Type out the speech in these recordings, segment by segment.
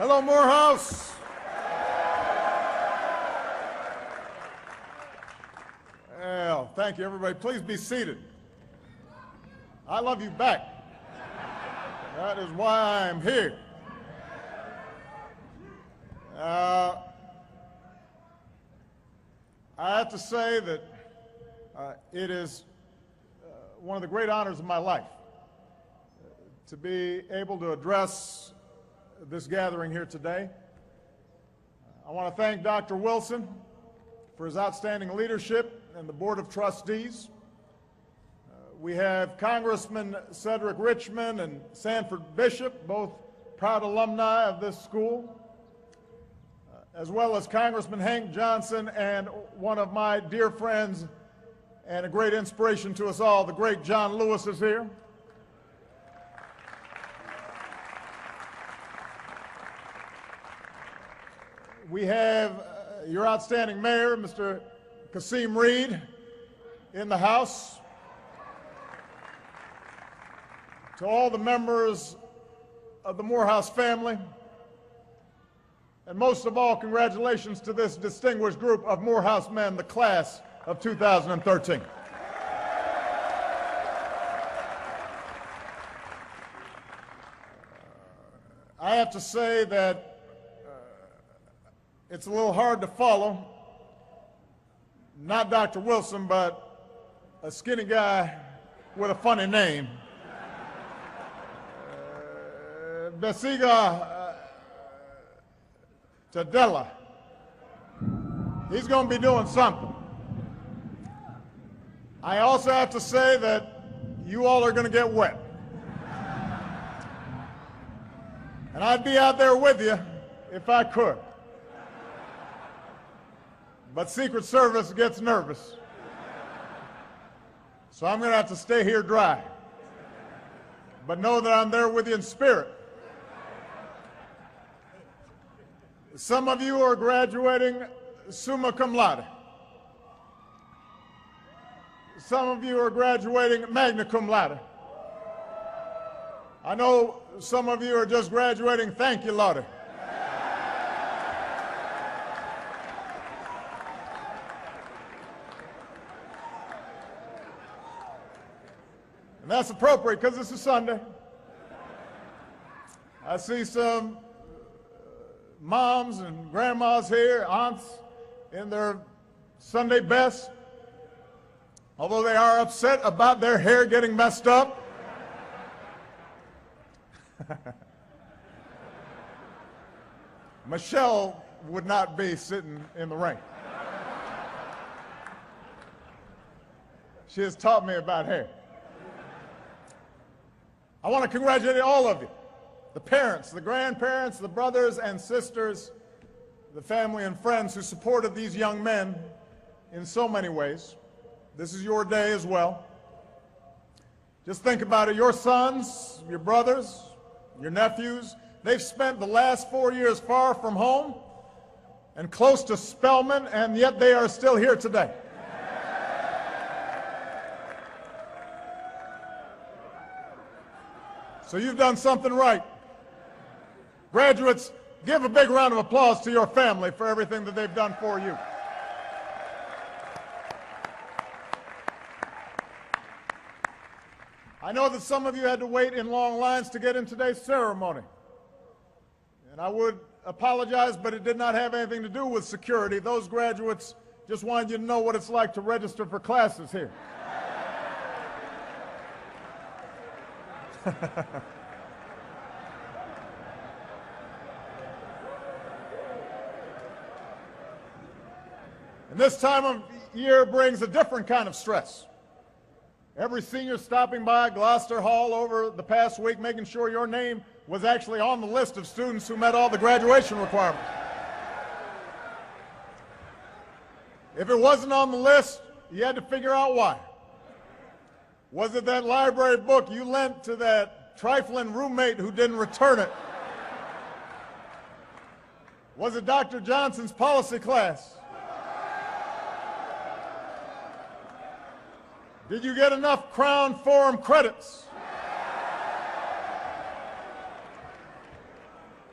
Hello, Morehouse. Well, thank you, everybody. Please be seated. I love you back. That is why I am here. I have to say that it is one of the great honors of my life to be able to address this gathering here today. I want to thank Dr. Wilson for his outstanding leadership and the Board of Trustees. We have Congressman Cedric Richmond and Sanford Bishop, both proud alumni of this school, as well as Congressman Hank Johnson and one of my dear friends and a great inspiration to us all, the great John Lewis is here. We have your outstanding mayor, Mr. Kasim Reed, in the House. To all the members of the Morehouse family, and most of all, congratulations to this distinguished group of Morehouse men, the class of 2013. I have to say that it's a little hard to follow, not Dr. Wilson, but a skinny guy with a funny name. Besiga Tadella. He's going to be doing something. I also have to say that you all are going to get wet. And I'd be out there with you if I could. But Secret Service gets nervous. So I'm going to have to stay here dry. But know that I'm there with you in spirit. Some of you are graduating summa cum laude. Some of you are graduating magna cum laude. I know some of you are just graduating thank you laude. And that's appropriate because this is Sunday. I see some moms and grandmas here, aunts in their Sunday best, although they are upset about their hair getting messed up. Michelle would not be sitting in the ring. She has taught me about hair. I want to congratulate all of you, the parents, the grandparents, the brothers and sisters, the family and friends who supported these young men in so many ways. This is your day as well. Just think about it. Your sons, your brothers, your nephews, they've spent the last 4 years far from home and close to Spelman, and yet they are still here today. So you've done something right. Graduates, give a big round of applause to your family for everything that they've done for you. I know that some of you had to wait in long lines to get in today's ceremony. And I would apologize, but it did not have anything to do with security. Those graduates just wanted you to know what it's like to register for classes here. And this time of year brings a different kind of stress. Every senior stopping by Gloucester Hall over the past week, making sure your name was actually on the list of students who met all the graduation requirements. If it wasn't on the list, you had to figure out why. Was it that library book you lent to that trifling roommate who didn't return it? Was it Dr. Johnson's policy class? Did you get enough Crown Forum credits?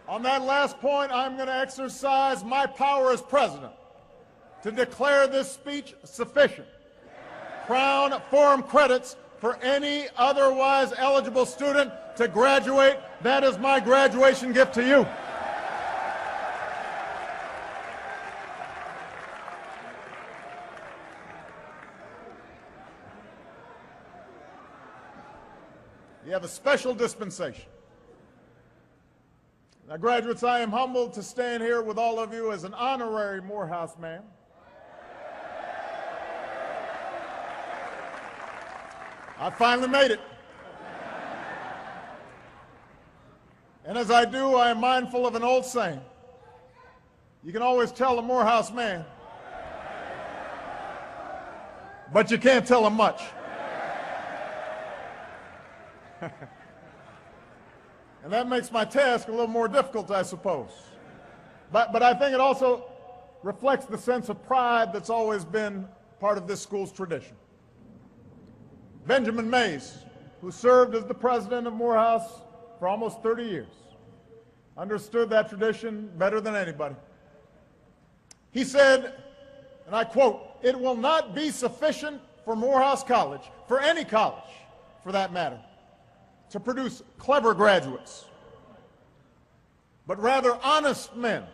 On that last point, I'm going to exercise my power as president to declare this speech sufficient. Crown forum credits for any otherwise eligible student to graduate. That is my graduation gift to you. You have a special dispensation. Now, graduates, I am humbled to stand here with all of you as an honorary Morehouse man. I finally made it. And as I do, I am mindful of an old saying. You can always tell a Morehouse man, but you can't tell him much. And that makes my task a little more difficult, I suppose. But I think it also reflects the sense of pride that's always been part of this school's tradition. Benjamin Mays, who served as the president of Morehouse for almost 30 years, understood that tradition better than anybody. He said, and I quote, "It will not be sufficient for Morehouse College, for any college for that matter, to produce clever graduates, but rather honest men,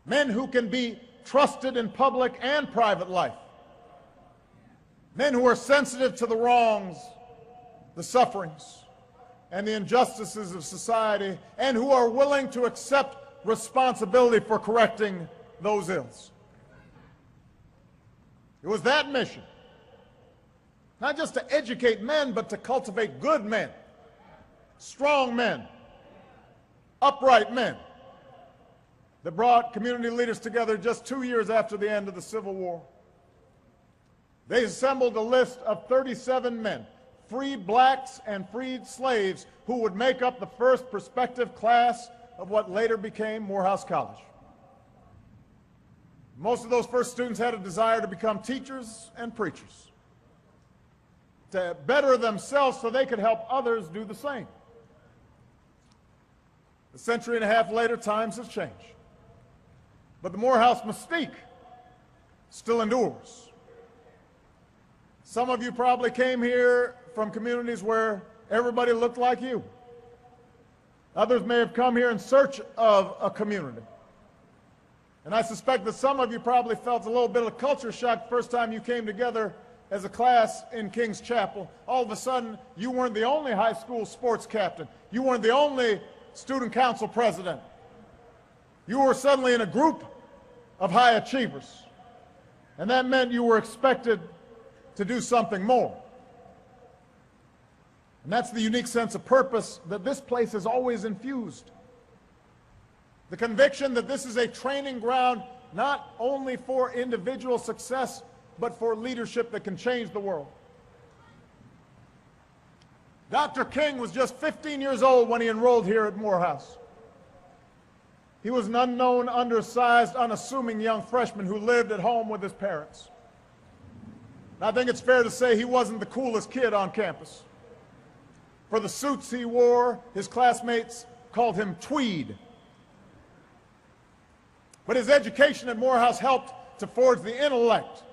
men who can be trusted in public and private life, men who are sensitive to the wrongs, the sufferings, and the injustices of society, and who are willing to accept responsibility for correcting those ills." It was that mission, not just to educate men, but to cultivate good men, strong men, upright men, that brought community leaders together just 2 years after the end of the Civil War. They assembled a list of 37 men, freed blacks and freed slaves, who would make up the first prospective class of what later became Morehouse College. Most of those first students had a desire to become teachers and preachers, to better themselves so they could help others do the same. A century and a half later, times have changed. But the Morehouse mystique still endures. Some of you probably came here from communities where everybody looked like you. Others may have come here in search of a community. And I suspect that some of you probably felt a little bit of culture shock the first time you came together as a class in King's Chapel. All of a sudden, you weren't the only high school sports captain. You weren't the only student council president. You were suddenly in a group of high achievers. And that meant you were expected to do something more. And that's the unique sense of purpose that this place has always infused. The conviction that this is a training ground not only for individual success, but for leadership that can change the world. Dr. King was just 15 years old when he enrolled here at Morehouse. He was an unknown, undersized, unassuming young freshman who lived at home with his parents. And I think it's fair to say he wasn't the coolest kid on campus. For the suits he wore, his classmates called him Tweed. But his education at Morehouse helped to forge the intellect,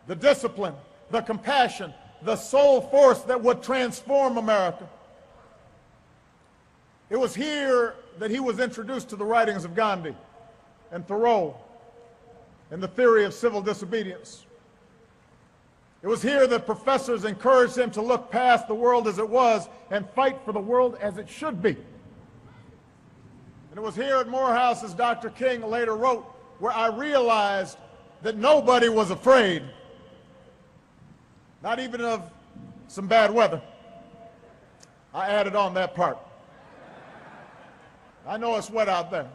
the discipline, the compassion, the soul force that would transform America. It was here that he was introduced to the writings of Gandhi and Thoreau and the theory of civil disobedience. It was here that professors encouraged him to look past the world as it was and fight for the world as it should be. And it was here at Morehouse, as Dr. King later wrote, where I realized that nobody was afraid, not even of some bad weather. I added on that part. I know it's wet out there.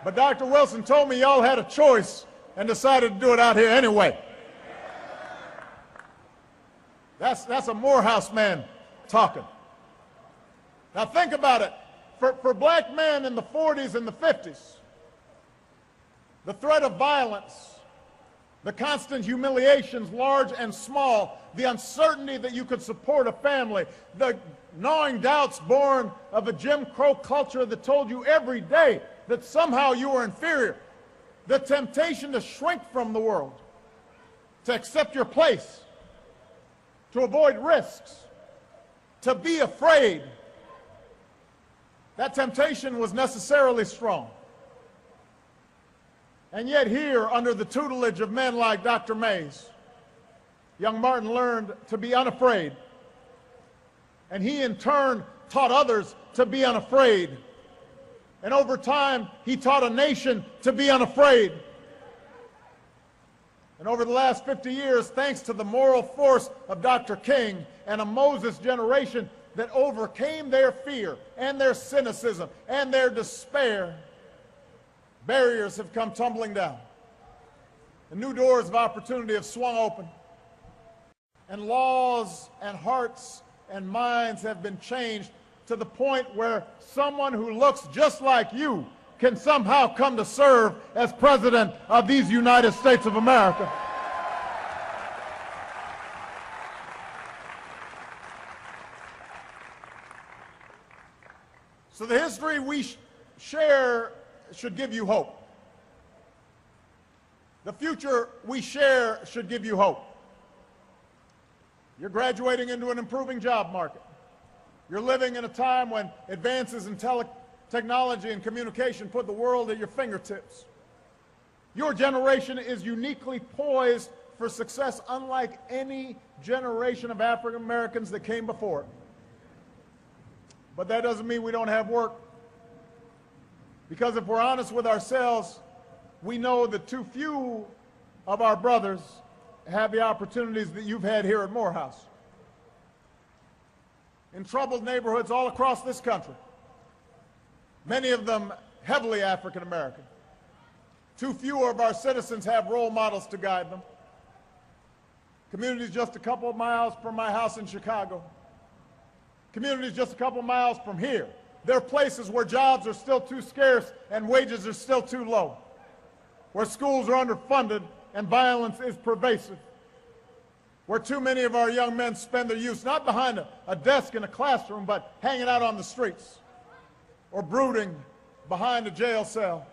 But Dr. Wilson told me y'all had a choice and decided to do it out here anyway. That's a Morehouse man talking. Now think about it. For black men in the 40s and the 50s, the threat of violence, the constant humiliations, large and small, the uncertainty that you could support a family, the gnawing doubts born of a Jim Crow culture that told you every day that somehow you were inferior, the temptation to shrink from the world, to accept your place, to avoid risks, to be afraid. That temptation was necessarily strong. And yet here, under the tutelage of men like Dr. Mays, young Martin learned to be unafraid. And he in turn taught others to be unafraid. And over time, he taught a nation to be unafraid. And over the last 50 years, thanks to the moral force of Dr. King and a Moses generation that overcame their fear and their cynicism and their despair, barriers have come tumbling down. And new doors of opportunity have swung open. And laws and hearts and minds have been changed to the point where someone who looks just like you can somehow come to serve as President of these United States of America. So the history we share should give you hope. The future we share should give you hope. You're graduating into an improving job market. You're living in a time when advances in technology and communication put the world at your fingertips. Your generation is uniquely poised for success unlike any generation of African Americans that came before it. But that doesn't mean we don't have work. Because if we're honest with ourselves, we know that too few of our brothers have the opportunities that you've had here at Morehouse. In troubled neighborhoods all across this country, many of them heavily African American, too few of our citizens have role models to guide them. Communities just a couple of miles from my house in Chicago, communities just a couple of miles from here, there are places where jobs are still too scarce and wages are still too low, where schools are underfunded and violence is pervasive, where too many of our young men spend their youth not behind a desk in a classroom, but hanging out on the streets or brooding behind a jail cell.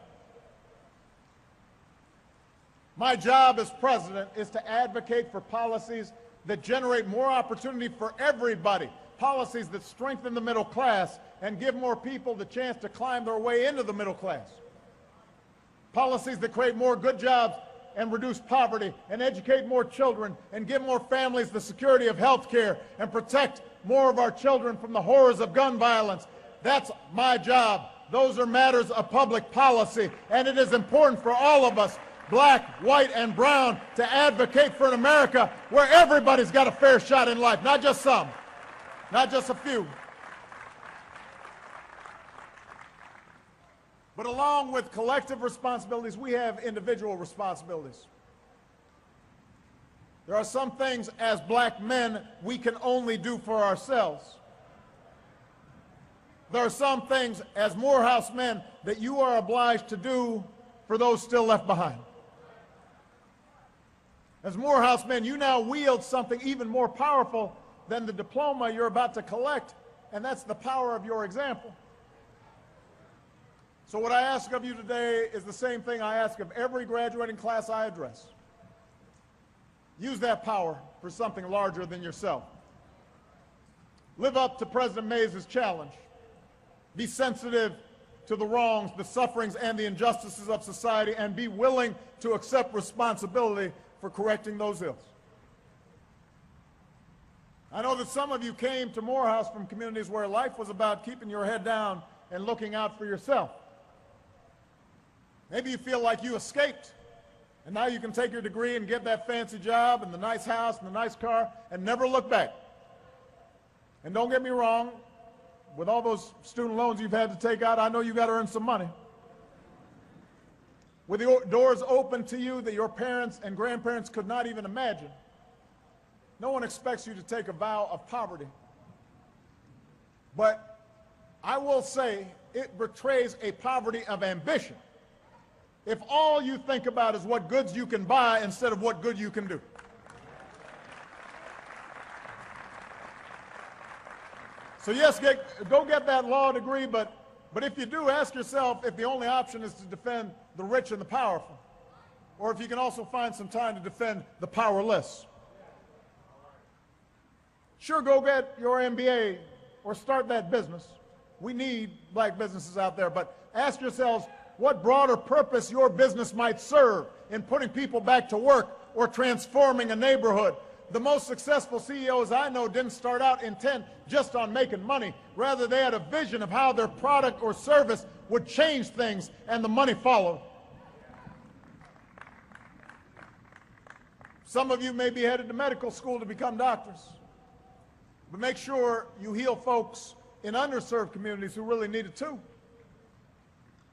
My job as president is to advocate for policies that generate more opportunity for everybody, policies that strengthen the middle class and give more people the chance to climb their way into the middle class, policies that create more good jobs and reduce poverty and educate more children and give more families the security of health care and protect more of our children from the horrors of gun violence. That's my job. Those are matters of public policy, and it is important for all of us, black, white, and brown, to advocate for an America where everybody's got a fair shot in life, not just some, not just a few. But along with collective responsibilities, we have individual responsibilities. There are some things as black men we can only do for ourselves. There are some things as Morehouse men that you are obliged to do for those still left behind. As Morehouse men, you now wield something even more powerful than the diploma you're about to collect, and that's the power of your example. So what I ask of you today is the same thing I ask of every graduating class I address. Use that power for something larger than yourself. Live up to President Mays' challenge. Be sensitive to the wrongs, the sufferings, and the injustices of society, and be willing to accept responsibility for correcting those ills. I know that some of you came to Morehouse from communities where life was about keeping your head down and looking out for yourself. Maybe you feel like you escaped, and now you can take your degree and get that fancy job and the nice house and the nice car and never look back. And don't get me wrong, with all those student loans you've had to take out, I know you got to earn some money. With the doors open to you that your parents and grandparents could not even imagine, no one expects you to take a vow of poverty. But I will say it betrays a poverty of ambition if all you think about is what goods you can buy instead of what good you can do. So yes, go get that law degree, but if you do, ask yourself if the only option is to defend the rich and the powerful, or if you can also find some time to defend the powerless. Sure, go get your MBA or start that business. We need black businesses out there, but ask yourselves what broader purpose your business might serve in putting people back to work or transforming a neighborhood. The most successful CEOs I know didn't start out intent just on making money. Rather, they had a vision of how their product or service would change things, and the money followed. Some of you may be headed to medical school to become doctors, but make sure you heal folks in underserved communities who really need it too.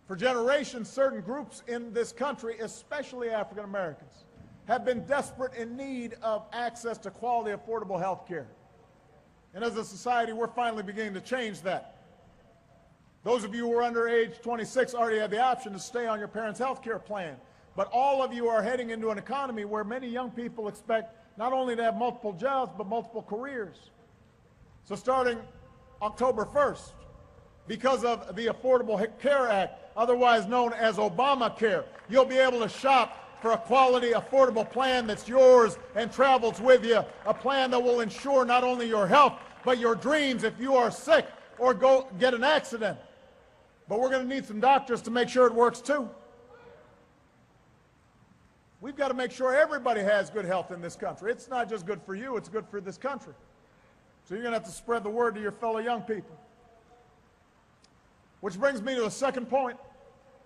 For generations, certain groups in this country, especially African Americans, have been desperate in need of access to quality, affordable health care. And as a society, we're finally beginning to change that. Those of you who are under age 26 already have the option to stay on your parents' health care plan. But all of you are heading into an economy where many young people expect not only to have multiple jobs, but multiple careers. So starting October 1st, because of the Affordable Care Act, otherwise known as Obamacare, you'll be able to shop for a quality, affordable plan that's yours and travels with you, a plan that will ensure not only your health, but your dreams if you are sick or go get an accident. But we're going to need some doctors to make sure it works too. We've got to make sure everybody has good health in this country. It's not just good for you, it's good for this country. So you're going to have to spread the word to your fellow young people. Which brings me to a second point.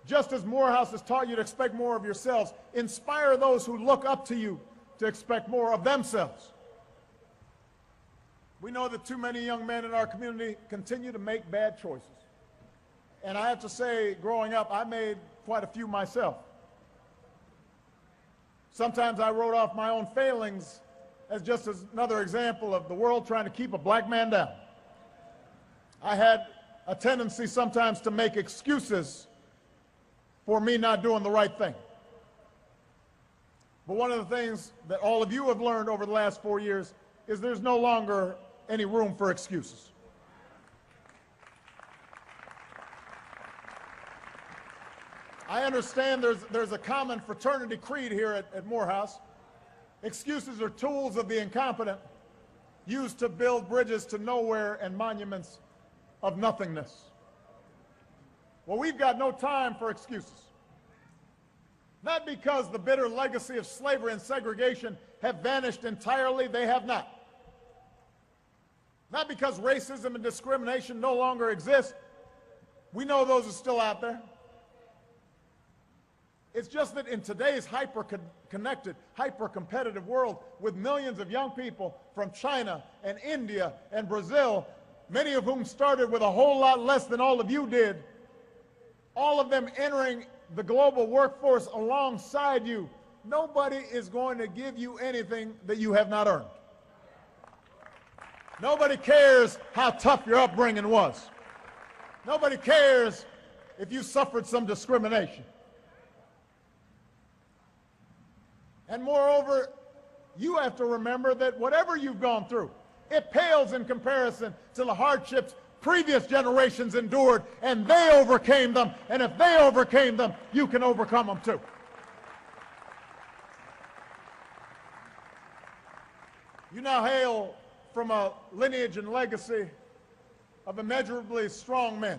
Just as Morehouse has taught you to expect more of yourselves, inspire those who look up to you to expect more of themselves. We know that too many young men in our community continue to make bad choices. And I have to say, growing up, I made quite a few myself. Sometimes I wrote off my own failings as just another example of the world trying to keep a black man down. I had a tendency sometimes to make excuses for me not doing the right thing. But one of the things that all of you have learned over the last 4 years is there's no longer any room for excuses. I understand there's a common fraternity creed here at Morehouse. Excuses are tools of the incompetent, used to build bridges to nowhere and monuments of nothingness. Well, we've got no time for excuses. Not because the bitter legacy of slavery and segregation have vanished entirely, they have not. Not because racism and discrimination no longer exist. We know those are still out there. It's just that in today's hyper-connected, hyper-competitive world, with millions of young people from China and India and Brazil, many of whom started with a whole lot less than all of you did, all of them entering the global workforce alongside you, nobody is going to give you anything that you have not earned. Nobody cares how tough your upbringing was. Nobody cares if you suffered some discrimination. And moreover, you have to remember that whatever you've gone through, it pales in comparison to the hardships previous generations endured, and they overcame them. And if they overcame them, you can overcome them too. You now hail from a lineage and legacy of immeasurably strong men.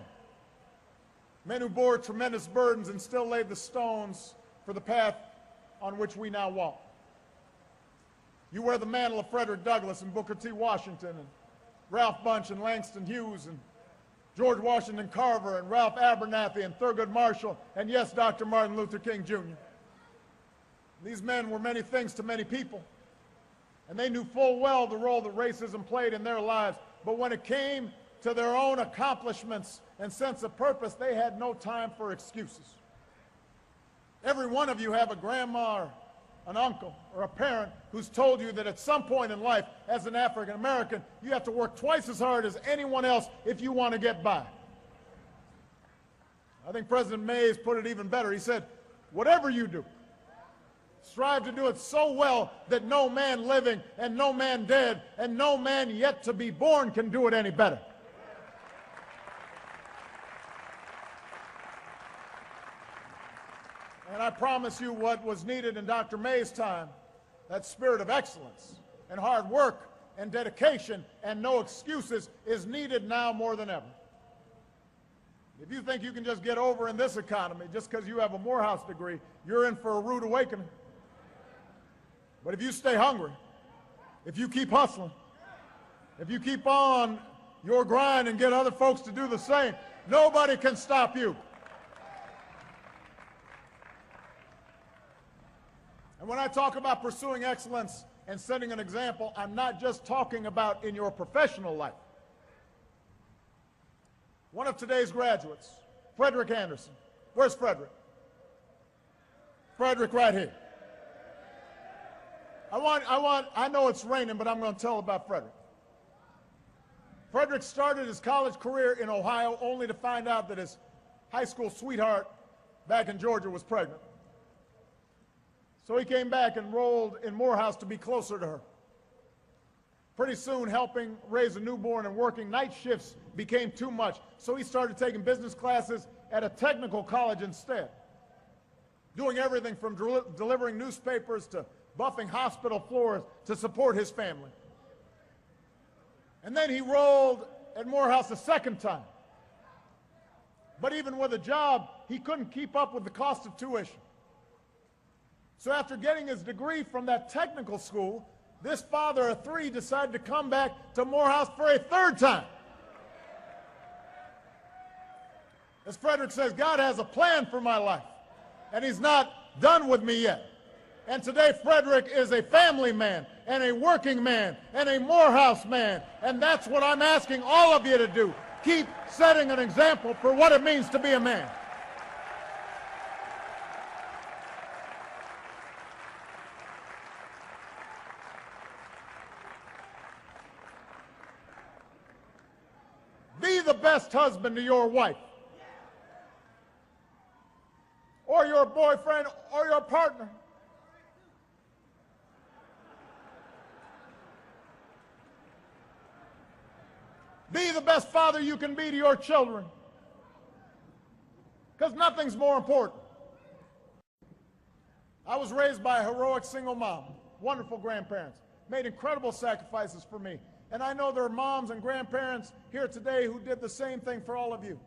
Men who bore tremendous burdens and still laid the stones for the path on which we now walk. You wear the mantle of Frederick Douglass and Booker T. Washington and Ralph Bunche and Langston Hughes and George Washington Carver and Ralph Abernathy and Thurgood Marshall and, yes, Dr. Martin Luther King Jr. These men were many things to many people, and they knew full well the role that racism played in their lives. But when it came to their own accomplishments and sense of purpose, they had no time for excuses. Every one of you have a grandma or an uncle or a parent who's told you that at some point in life, as an African American, you have to work twice as hard as anyone else if you want to get by. I think President Mays put it even better. He said, whatever you do, strive to do it so well that no man living and no man dead and no man yet to be born can do it any better. And I promise you what was needed in Dr. May's time, that spirit of excellence and hard work and dedication and no excuses, is needed now more than ever. If you think you can just get over in this economy just because you have a Morehouse degree, you're in for a rude awakening. But if you stay hungry, if you keep hustling, if you keep on your grind and get other folks to do the same, nobody can stop you. And when I talk about pursuing excellence and setting an example, I'm not just talking about in your professional life. One of today's graduates, Frederick Anderson. Where's Frederick? Frederick right here. I know it's raining, but I'm going to tell about Frederick. Frederick started his college career in Ohio only to find out that his high school sweetheart back in Georgia was pregnant. So he came back and enrolled in Morehouse to be closer to her. Pretty soon, helping raise a newborn and working night shifts became too much, so he started taking business classes at a technical college instead, doing everything from delivering newspapers to buffing hospital floors to support his family. And then he enrolled at Morehouse a second time. But even with a job, he couldn't keep up with the cost of tuition. So after getting his degree from that technical school, this father of three decided to come back to Morehouse for a third time. As Frederick says, God has a plan for my life, and he's not done with me yet. And today, Frederick is a family man, and a working man, and a Morehouse man, and that's what I'm asking all of you to do. Keep setting an example for what it means to be a man. Be the best husband to your wife, or your boyfriend, or your partner. Be the best father you can be to your children, because nothing's more important. I was raised by a heroic single mom, wonderful grandparents, made incredible sacrifices for me. And I know there are moms and grandparents here today who did the same thing for all of you.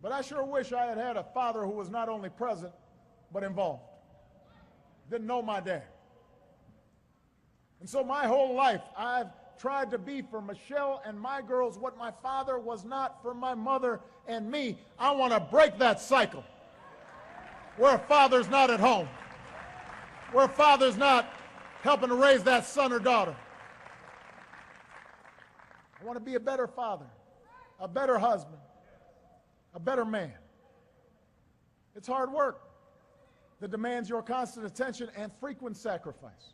But I sure wish I had had a father who was not only present, but involved. Didn't know my dad. And so my whole life, I've tried to be for Michelle and my girls what my father was not for my mother and me. I want to break that cycle where a father's not at home, where a father's not helping to raise that son or daughter. I want to be a better father, a better husband, a better man. It's hard work that demands your constant attention and frequent sacrifice.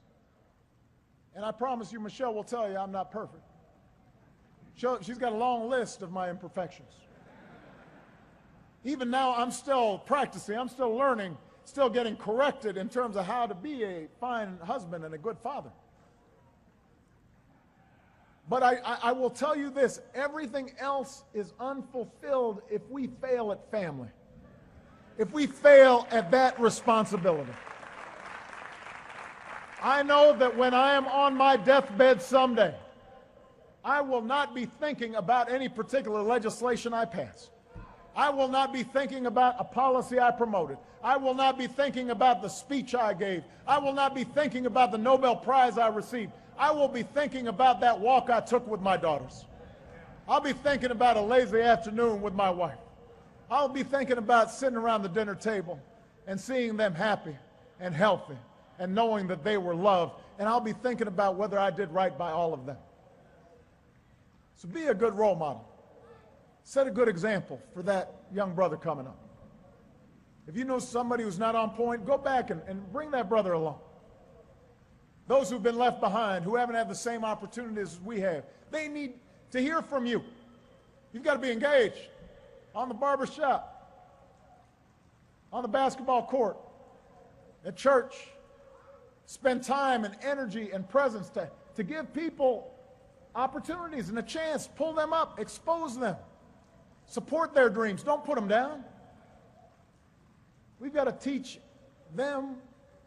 And I promise you, Michelle will tell you I'm not perfect. She's got a long list of my imperfections. Even now, I'm still practicing, I'm still learning, still getting corrected in terms of how to be a fine husband and a good father. But I will tell you this, everything else is unfulfilled if we fail at family, if we fail at that responsibility. I know that when I am on my deathbed someday, I will not be thinking about any particular legislation I passed. I will not be thinking about a policy I promoted. I will not be thinking about the speech I gave. I will not be thinking about the Nobel Prize I received. I will be thinking about that walk I took with my daughters. I'll be thinking about a lazy afternoon with my wife. I'll be thinking about sitting around the dinner table and seeing them happy and healthy and knowing that they were loved. And I'll be thinking about whether I did right by all of them. So be a good role model. Set a good example for that young brother coming up. If you know somebody who's not on point, go back and bring that brother along. Those who've been left behind, who haven't had the same opportunities as we have, they need to hear from you. You've got to be engaged on the barber shop, on the basketball court, at church. Spend time and energy and presence to give people opportunities and a chance. Pull them up, expose them, support their dreams. Don't put them down. We've got to teach them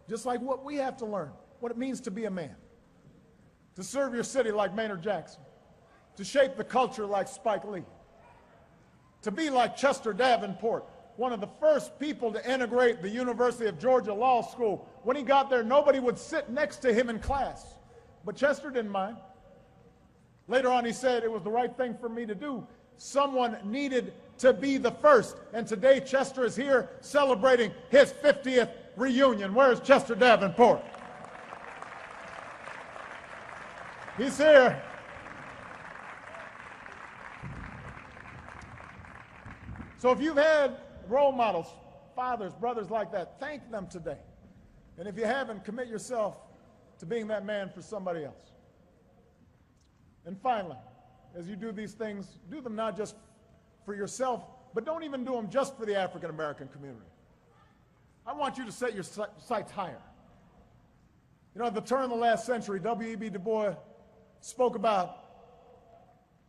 just like what we have to learn, what it means to be a man, to serve your city like Maynard Jackson, to shape the culture like Spike Lee, to be like Chester Davenport, one of the first people to integrate the University of Georgia Law School. When he got there, nobody would sit next to him in class, but Chester didn't mind. Later on, he said it was the right thing for me to do. Someone needed to be the first, and today Chester is here celebrating his 50th reunion. Where's Chester Davenport? He's here. So if you've had role models, fathers, brothers like that, thank them today. And if you haven't, commit yourself to being that man for somebody else. And finally, as you do these things, do them not just for yourself, but don't even do them just for the African American community. I want you to set your sights higher. You know, at the turn of the last century, W.E.B. Du Bois spoke about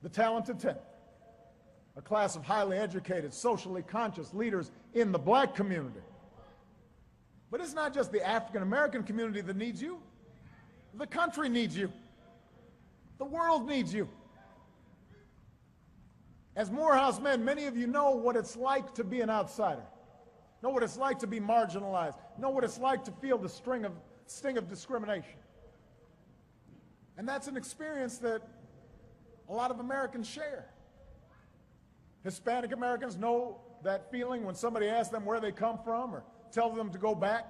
the talented 10, a class of highly educated, socially conscious leaders in the black community. But it's not just the African American community that needs you. The country needs you. The world needs you. As Morehouse men, many of you know what it's like to be an outsider, know what it's like to be marginalized, know what it's like to feel the sting of discrimination. And that's an experience that a lot of Americans share. Hispanic Americans know that feeling when somebody asks them where they come from or tells them to go back.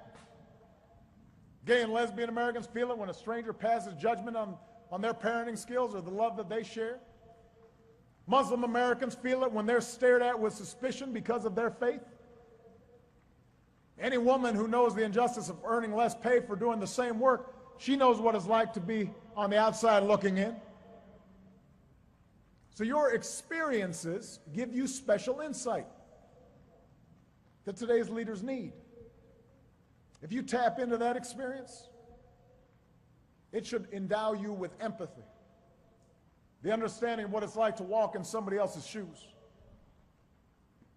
Gay and lesbian Americans feel it when a stranger passes judgment on their parenting skills or the love that they share. Muslim Americans feel it when they're stared at with suspicion because of their faith. Any woman who knows the injustice of earning less pay for doing the same work, she knows what it's like to be on the outside looking in. So your experiences give you special insight that today's leaders need. If you tap into that experience, it should endow you with empathy, the understanding of what it's like to walk in somebody else's shoes,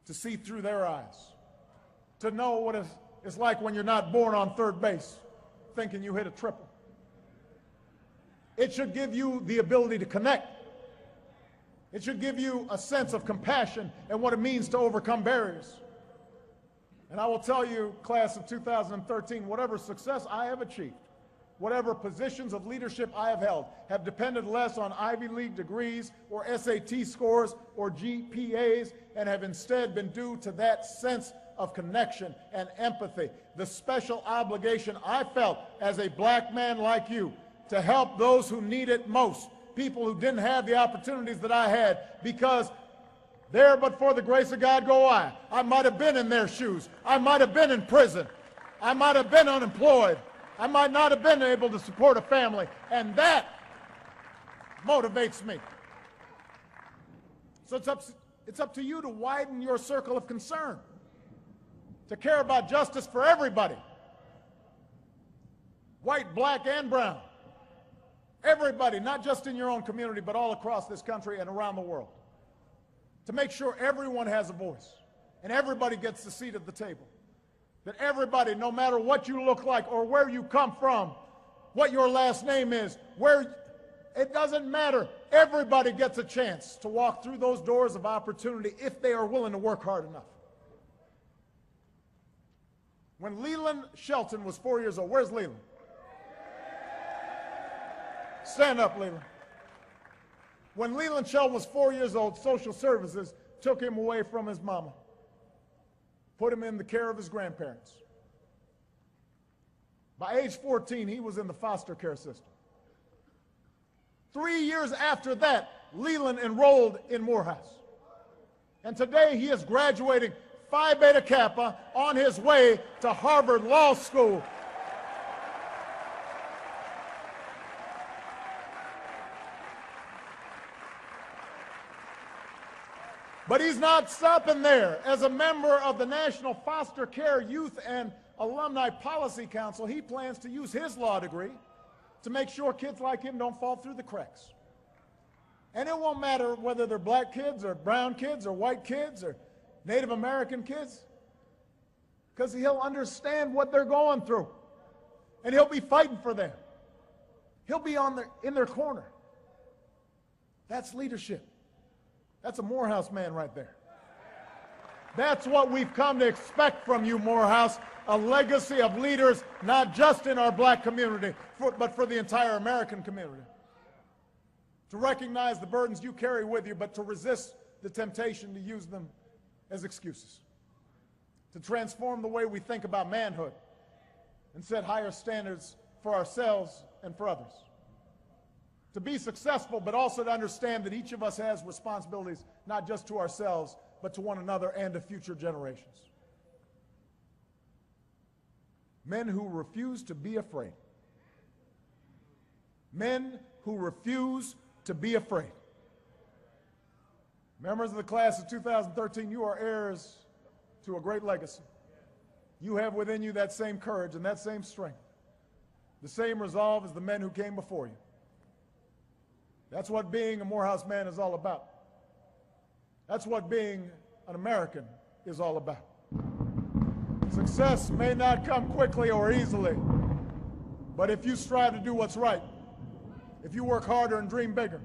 to see through their eyes, to know what it's like when you're not born on third base thinking you hit a triple. It should give you the ability to connect. It should give you a sense of compassion and what it means to overcome barriers. And I will tell you, class of 2013, whatever success I have achieved, whatever positions of leadership I have held, have depended less on Ivy League degrees or SAT scores or GPAs, and have instead been due to that sense of connection and empathy, the special obligation I felt as a black man like you to help those who need it most, people who didn't have the opportunities that I had, because there but for the grace of God go I. I might have been in their shoes. I might have been in prison. I might have been unemployed. I might not have been able to support a family, and that motivates me. So it's up to you to widen your circle of concern, to care about justice for everybody, white, black, and brown. Everybody, not just in your own community, but all across this country and around the world. To make sure everyone has a voice and everybody gets the seat at the table. That everybody, no matter what you look like or where you come from, what your last name is, it doesn't matter. Everybody gets a chance to walk through those doors of opportunity if they are willing to work hard enough. When Leland Shelton was 4 years old, where's Leland? Stand up, Leland. When Leland Shelton was 4 years old, social services took him away from his mama, put him in the care of his grandparents. By age 14, he was in the foster care system. 3 years after that, Leland enrolled in Morehouse. And today he is graduating Phi Beta Kappa on his way to Harvard Law School. But he's not stopping there. As a member of the National Foster Care Youth and Alumni Policy Council, he plans to use his law degree to make sure kids like him don't fall through the cracks. And it won't matter whether they're black kids or brown kids or white kids or Native American kids, because he'll understand what they're going through, and he'll be fighting for them. He'll be in their corner. That's leadership. That's a Morehouse man right there. That's what we've come to expect from you, Morehouse, a legacy of leaders, not just in our black community, but for the entire American community. To recognize the burdens you carry with you, but to resist the temptation to use them as excuses. To transform the way we think about manhood and set higher standards for ourselves and for others. To be successful, but also to understand that each of us has responsibilities, not just to ourselves, but to one another and to future generations. Men who refuse to be afraid. Men who refuse to be afraid. Members of the class of 2013, you are heirs to a great legacy. You have within you that same courage and that same strength, the same resolve as the men who came before you. That's what being a Morehouse man is all about. That's what being an American is all about. Success may not come quickly or easily, but if you strive to do what's right, if you work harder and dream bigger,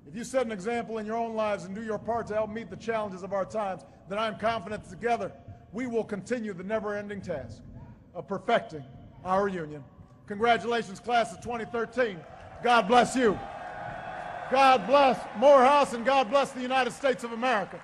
if you set an example in your own lives and do your part to help meet the challenges of our times, then I'm confident that together we will continue the never-ending task of perfecting our union. Congratulations, class of 2013. God bless you. God bless Morehouse, and God bless the United States of America.